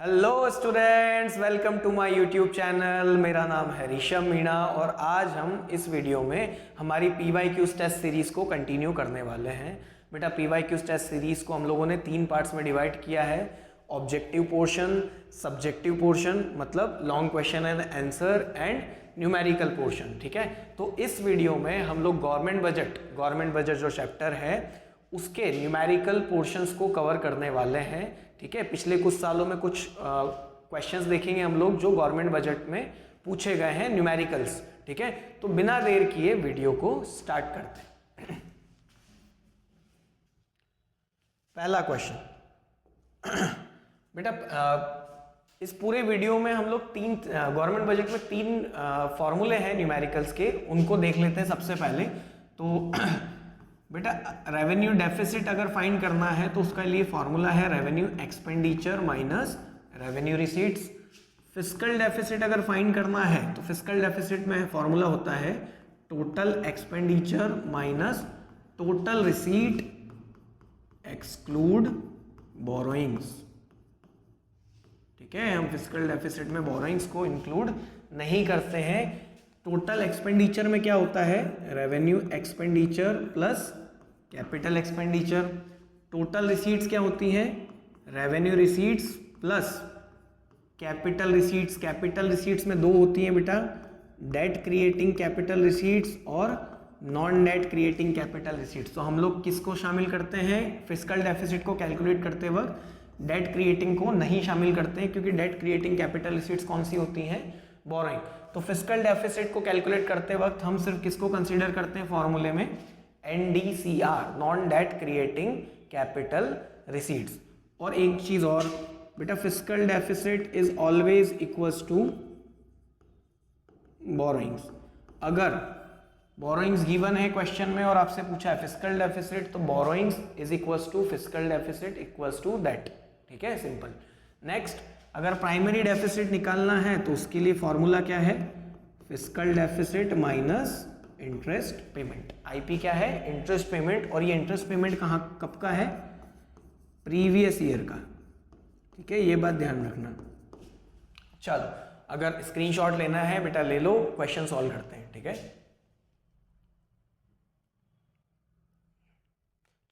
Hello students, welcome to my YouTube channel. मेरा नाम है ऋषभ मीणा और आज हम इस वीडियो में हमारी PYQs टेस्ट सीरीज़ को कंटिन्यू करने वाले हैं। बेटा PYQs टेस्ट सीरीज़ को हम लोगों ने 3 पार्ट्स में डिवाइड किया है। ऑब्जेक्टिव पोर्शन, सब्जेक्टिव पोर्शन मतलब long question and answer and numerical portion. ठीक है, तो इस वीडियो में हम लोग गवर्नमेंट बजट जो चैप्टर है उसके न्यूमेरिकल पोर्शंस को कवर करने वाले हैं। ठीक है, पिछले कुछ सालों में कुछ क्वेश्चंस देखेंगे हम लोग जो गवर्नमेंट बजट में पूछे गए हैं न्यूमेरिकल्स। ठीक है, तो बिना देर किए वीडियो को स्टार्ट करते हैं। पहला क्वेश्चन बेटा, इस पूरे वीडियो में हम लोग गवर्नमेंट बजट में 3 फॉर्मूले हैं न्यूमेरिकल्स के, उनको देख लेते हैं सबसे पहले। तो बेटा रेवेन्यू डेफिसिट अगर फाइंड करना है तो उसका लिए फॉर्मूला है revenue expenditure minus revenue receipts. Fiscal deficit अगर फाइंड करना है तो फिस्कल डेफिसिट में फॉर्मूला होता है total expenditure minus total receipt exclude borrowings. ठीक है, हम फिस्कल डेफिसिट में बोरोइंग्स को इंक्लूड नहीं करते हैं। टोटल एक्सपेंडिचर में क्या होता है, revenue expenditure plus capital expenditure. Total receipts क्या होती हैं, revenue receipts plus capital receipts. Capital receipts में 2 होती हैं बेटा, डेट क्रिएटिंग कैपिटल रिसीट्स और non debt creating capital receipts. तो हम लोग किसको शामिल करते हैं, फिस्कल डेफिसिट को कैलकुलेट करते वक्त डेट क्रिएटिंग को नहीं शामिल करते हैं, क्योंकि डेट क्रिएटिंग कैपिटल रिसीट्स कौन सी होती हैं, बोरोइंग। तो फिस्कल डेफिसिट को कैलकुलेट करते वक्त हम सिर्फ किसको कंसीडर करते हैं फॉर्मूले में, NDCR, non debt creating capital receipts. और एक चीज और बेटा, fiscal deficit is always equals to borrowings. अगर बोरोइंग्स गिवन है क्वेश्चन में और आपसे पूछा है फिस्कल डेफिसिट, तो borrowings is equals to fiscal deficit equals to debt. ठीक है, सिंपल। नेक्स्ट, अगर प्राइमरी डेफिसिट निकालना है तो उसके लिए फॉर्मूला क्या है, fiscal deficit minus interest payment. IP क्या है, इंटरेस्ट पेमेंट। और ये इंटरेस्ट पेमेंट कब का है, प्रीवियस ईयर का। ठीक है, ये बात ध्यान रखना। चलो, अगर स्क्रीनशॉट लेना है बेटा ले लो, क्वेश्चन सॉल्व करते हैं। ठीक है,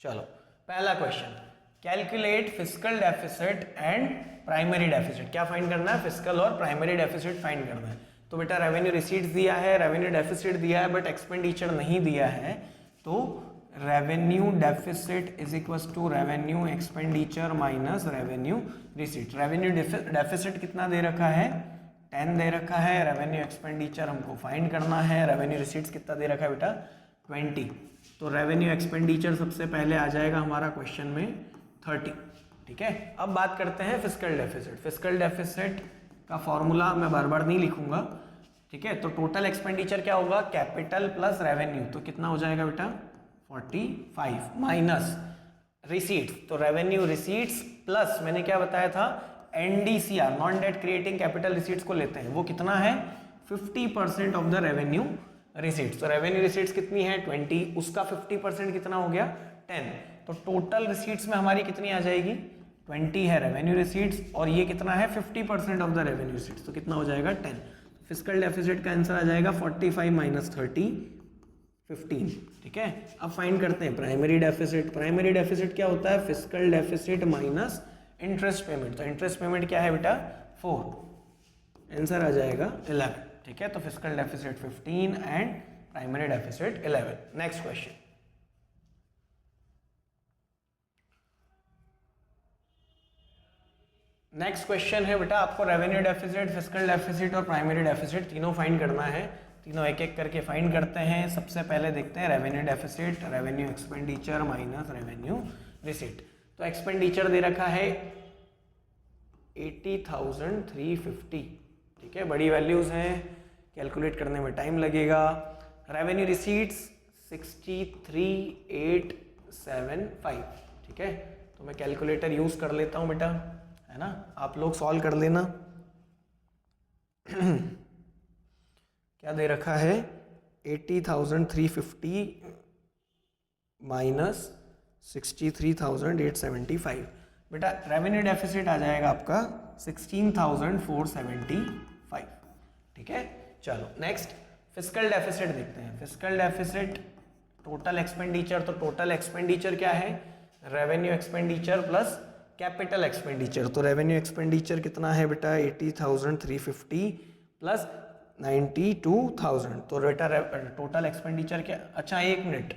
चलो पहला question, calculate fiscal deficit and primary deficit. क्या फाइंड करना है, फिस्कल और प्राइमरी डेफिसिट फाइंड करना है। तो बेटा रेवेन्यू रिसीट्स दिया है, रेवेन्यू डेफिसिट दिया है, बट एक्सपेंडिचर नहीं दिया है। तो revenue deficit is equals to revenue expenditure minus revenue receipt. Revenue deficit कितना दे रखा है, 10 दे रखा है। रेवेन्यू एक्सपेंडिचर हमको फाइंड करना है। रेवेन्यू रिसीट्स कितना दे रखा है बेटा, 20। तो रेवेन्यू एक्सपेंडिचर सबसे पहले आ जाएगा हमारा क्वेश्चन में 30। ठीक है, अब बात करते हैं फिस्कल डेफिसिट। फिस्कल डेफिसिट का फॉर्मूला मैं बार बार नहीं लिखूंगा। ठीक है, तो टोटल एक्सपेंडिचर क्या होगा, कैपिटल प्लस रेवेन्यू। तो कितना हो जाएगा बेटा, 45 माइनस रिसीट्स। तो रेवेन्यू रिसीट्स प्लस मैंने क्या बताया था, NDCR, non debt creating capital receipts को लेते हैं। वो कितना है, 50% ऑफ द रेवेन्यू रिसीट्स। तो रेवेन्यू रिसीट्स कितनी है, 20, उसका 50% कितना हो गया, 10। तो टोटल रिसीट्स में हमारी कितनी आ जाएगी, 20 है रेवेन्यू रिसीट्स, और ये कितना है 50% ऑफ द रेवेन्यू रिसीट्स। तो कितना हो जाएगा, 10। फिस्कल डेफिसिट का आंसर आ जाएगा 45 माइनस 30, 15। ठीक है, अब फाइंड करते हैं प्राइमरी डेफिसिट। प्राइमरी डेफिसिट क्या होता है, fiscal deficit minus interest payment. तो इंटरेस्ट पेमेंट क्या है बेटा, 4। आंसर आ जाएगा 11। ठीक है, तो fiscal deficit 15 and primary deficit 11। Next question, next question है बेटा, आपको रेवेन्यू डेफिसिट, फिस्कल डेफिसिट और प्राइमरी डेफिसिट तीनों फाइंड करना है। तीनों एक एक करके फाइंड करते हैं। सबसे पहले देखते हैं revenue deficit, revenue expenditure minus revenue receipt. तो एक्सपेंडिचर दे रखा है 80,350। ठीक है, बड़ी वैल्यूज हैं, कैलकुलेट करने में टाइम लगेगा। Revenue receipts 63,875। ठीक है, तो मैं कैलकुलेटर यूज कर लेता हूं बेटा, है ना, आप लोग सॉल्व कर लेना। क्या दे रखा है, 80,350 माइनस 63,875। बेटा रेवेन्यू डेफिसिट आ जाएगा आपका 16,475, ठीक है। चलो नेक्स्ट फिस्कल डेफिसिट देखते हैं। फिस्कल डेफिसिट टोटल एक्सपेंडिचर, तो टोटल एक्सपेंडिचर क्या है, revenue expenditure plus capital expenditure. तो रेवेन्यू एक्सपेंडिचर कितना है बेटा 80,350 प्लस 92,000, तो बेटा टोटल एक्सपेंडिचर क्या, अच्छा एक मिनट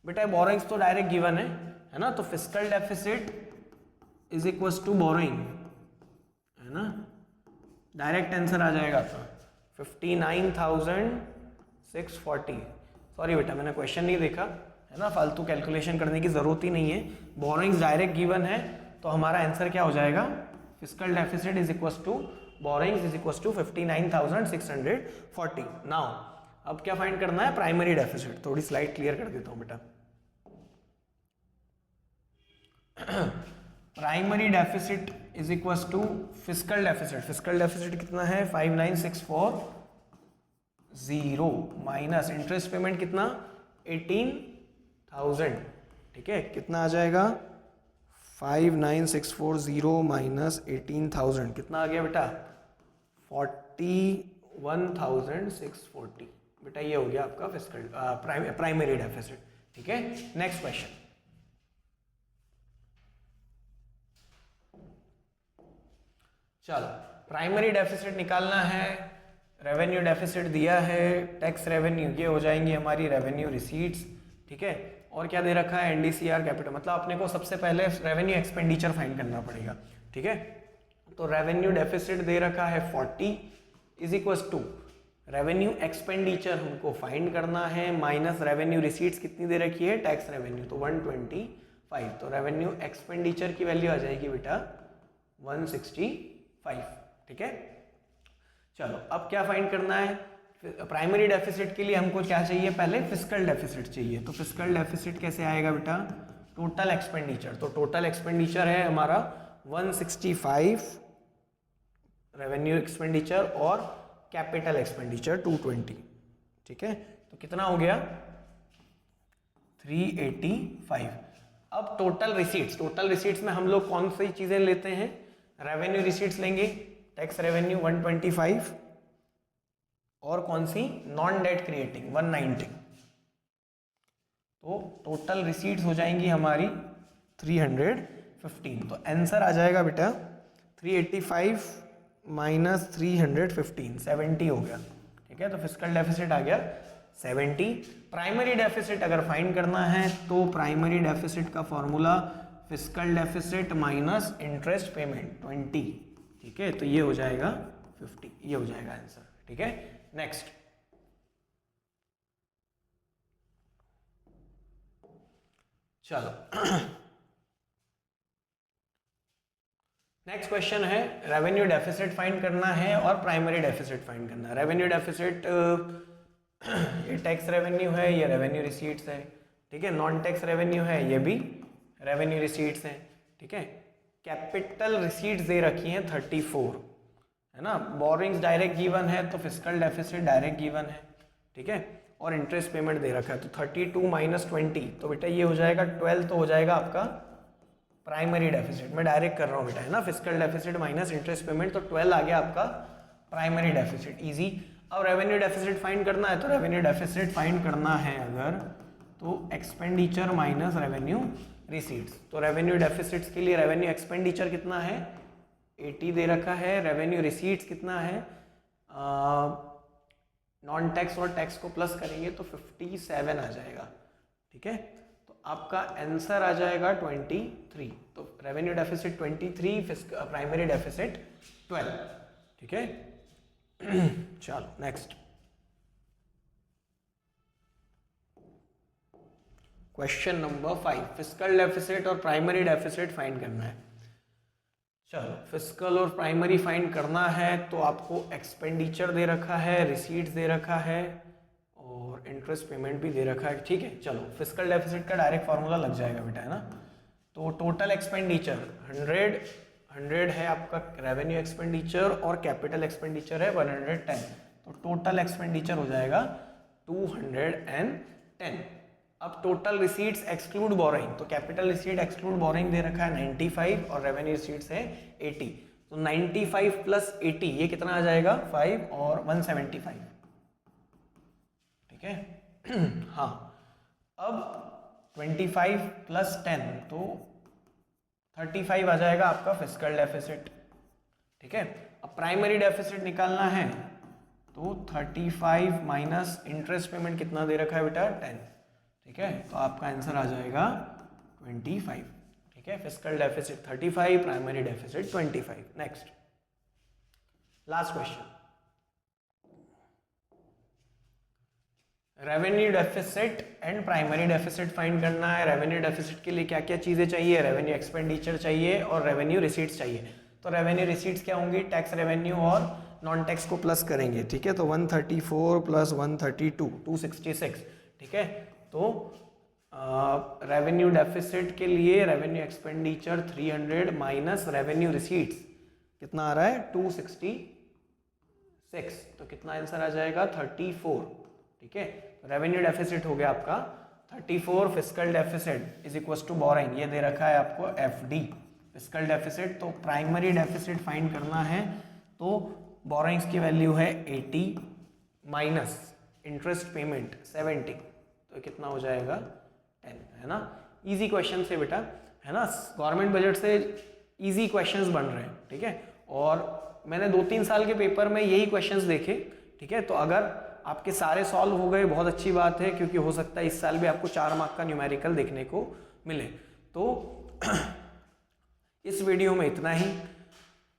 बेटा बोरोइंग्स तो डायरेक्ट गिवन है ना, तो fiscal deficit is equals to borrowing, है ना, डायरेक्ट आंसर आ जाएगा आपका 59,640। सॉरी बेटा मैंने क्वेश्चन नहीं देखा, है ना, फालतू कैलकुलेशन करने की जरूरत ही नहीं है, बोरोइंग्स डायरेक्ट गिवन है, तो हमारा आंसर क्या हो जाएगा, fiscal deficit is equals to borrowings is equals to 59,640। Now अब क्या फाइंड करना है, प्राइमरी डेफिसिट। थोड़ी स्लाइड क्लियर कर देता हूं बेटा। Primary deficit is equals to fiscal deficit. Fiscal deficit कितना है 59,640 माइनस इंटरेस्ट पेमेंट कितना 18,000, ठीक है, कितना आ जाएगा 59,640 माइनस 18,000 कितना आ गया बेटा 41,640। बेटा ये हो गया आपका फिस्कल प्राइमरी डेफिसिट, ठीक है। नेक्स्ट क्वेश्चन, चलो प्राइमरी डेफिसिट निकालना है, रेवेन्यू डेफिसिट दिया है, टैक्स रेवेन्यू ये हो जाएंगी हमारी रेवेन्यू रिसीट्स, ठीक है, और क्या दे रखा है एनडीसीआर कैपिटल, मतलब अपने को सबसे पहले रेवेन्यू एक्सपेंडिचर फाइंड करना पड़ेगा, ठीक है। तो रेवेन्यू डेफिसिट दे रखा है 40 is equals to revenue expenditure हमको फाइंड करना है माइनस रेवेन्यू रिसीट्स कितनी दे रखी है टैक्स रेवेन्यू, तो 125, तो रेवेन्यू एक्सपेंडिचर की वैल्यू आ जाएगी बेटा 165, ठीक है। चलो अब क्या फाइंड करना है, प्राइमरी डेफिसिट के लिए हमको क्या चाहिए, पहले फिस्कल डेफिसिट चाहिए। तो फिस्कल डेफिसिट कैसे आएगा बेटा, टोटल एक्सपेंडिचर, तो टोटल एक्सपेंडिचर है हमारा 165 रेवेन्यू एक्सपेंडिचर और कैपिटल एक्सपेंडिचर 220, ठीक है, तो कितना हो गया 385। अब टोटल रिसीट्स, टोटल रिसीट्स में हम लोग कौन सी चीजें लेते हैं, रेवेन्यू रिसीट्स लेंगे, टैक्स रेवेन्यू 125 और कौन सी नॉन डेट क्रिएटिंग 190, तो टोटल रिसीट्स हो जाएंगी हमारी 315। तो आंसर आ जाएगा बेटा 385 माइनस 315 70 हो गया, ठीक है। तो फिस्कल डेफिसिट आ गया 70। प्राइमरी डेफिसिट अगर फाइंड करना है तो प्राइमरी डेफिसिट का formula fiscal deficit minus interest payment 20, ठीक है, तो ये हो जाएगा 50, ये हो जाएगा आंसर, ठीक है। नेक्स्ट चलो नेक्स्ट क्वेश्चन है, रेवेन्यू डेफिसिट फाइंड करना है और प्राइमरी डेफिसिट फाइंड करना है। रेवेन्यू डेफिसिट ये टैक्स रेवेन्यू है, ये रेवेन्यू रिसीट्स है, ठीक है, नॉन टैक्स रेवेन्यू है, ये भी रेवेन्यू रिसीट्स हैं, ठीक है। कैपिटल रिसीट्स दे रखी हैं 34, है ना, बोरिंग्स डायरेक्ट गिवन है तो फिस्कल डेफिसिट डायरेक्ट गिवन है, ठीक है, और इंटरेस्ट पेमेंट दे रखा है, तो 32 माइनस 20, तो बेटा ये हो जाएगा 12, तो हो जाएगा आपका प्राइमरी डेफिसिट। मैं डायरेक्ट कर रहा हूँ बेटा, है ना, fiscal deficit minus interest payment, तो 12 आ गया आपका प्राइमरी डेफिसिट, इजी। अब रेवेन्यू डेफिसिट फाइंड करना है, तो रेवेन्यू डेफिसिट फाइंड करना है अगर, तो एक्सपेंडिचर माइनस रेवेन्यू रिसीट्स। तो रेवेन्यू डेफिसिट्स के लिए रेवेन्यू एक्सपेंडिचर कितना है 80 दे रखा है, रेवेन्यू रिसीट्स कितना है, नॉन टैक्स और टैक्स को प्लस करेंगे तो 57 आ जाएगा, ठीक है। तो आपका आंसर आ जाएगा 23, तो रेवेन्यू डेफिसिट 23, प्राइमरी डेफिसिट 12, ठीक है। चलो next question number 5, fiscal deficit और प्राइमरी डेफिसिट फाइंड करना है। चलो फिस्कल और प्राइमरी फाइंड करना है तो आपको एक्सपेंडिचर दे रखा है, रिसीट्स दे रखा है और इंटरेस्ट पेमेंट भी दे रखा है, ठीक है। चलो फिस्कल डेफिसिट का डायरेक्ट फार्मूला लग जाएगा बेटा, है ना। तो टोटल एक्सपेंडिचर 100 है आपका रेवेन्यू एक्सपेंडिचर और कैपिटल एक्सपेंडिचर है 110, तो टोटल एक्सपेंडिचर हो जाएगा 210, अब टोटल रिसीट्स एक्सक्लूड बोरोइंग, तो कैपिटल रिसीट एक्सक्लूड बोरोइंग दे रखा है 95 और रेवेन्यू रिसीट्स है 80, तो 95 प्लस 80 ये कितना आ जाएगा 5 और 175, ठीक है। हाँ, अब 25 प्लस 10 तो 35 आ जाएगा आपका फिस्कल डेफिसिट, ठीक है। अब प्राइमरी डेफिसिट निकालना है तो 35 माइनस इंटरेस्ट पेमेंट कितना दे रखा है बेटा 10, ठीक है, तो आपका आंसर आ जाएगा 25, ठीक है। Fiscal deficit 35, primary deficit 25। Next last question, revenue deficit and primary deficit find करना है। रेवेन्यू डेफिसिट के लिए क्या क्या चीजें चाहिए, रेवेन्यू एक्सपेंडिचर चाहिए और रेवेन्यू रिसीट्स चाहिए। तो रेवेन्यू रिसीट्स क्या होंगी, टैक्स रेवेन्यू और नॉन टैक्स को प्लस करेंगे, ठीक है। तो 134 प्लस 132 266, ठीक है। तो रेवेन्यू डेफिसिट के लिए revenue expenditure 300 minus revenue receipts कितना आ रहा है 266, तो कितना आंसर आ जाएगा 34, ठीक है। रेवेन्यू डेफिसिट हो गया आपका 34, fiscal deficit is equal to borrowing, ये दे रखा है आपको FD फिस्कल डेफिसिट। तो प्राइमरी डेफिसिट फाइंड करना है तो बोरोइंग्स की वैल्यू है 80 माइनस इंटरेस्ट पेमेंट 70, तो कितना हो जाएगा 10, है ना। इजी क्वेश्चन से बेटा, है ना, गवर्नमेंट बजट से इजी क्वेश्चंस बन रहे हैं, ठीक है। और मैंने 2-3 साल के पेपर में यही क्वेश्चंस देखे, ठीक है। तो अगर आपके सारे सॉल्व हो गए बहुत अच्छी बात है, क्योंकि हो सकता है इस साल भी आपको 4 मार्क का न्यूमेरिकल देखने को मिले। तो इस वीडियो में इतना ही।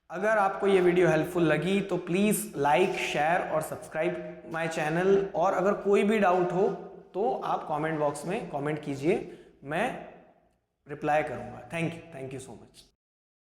अगर आपको ये वीडियो हेल्पफुल लगी तो प्लीज़ लाइक, शेयर और सब्सक्राइब माय चैनल, और अगर कोई भी डाउट हो तो आप कमेंट बॉक्स में कमेंट कीजिए, मैं रिप्लाई करूँगा। Thank you so much.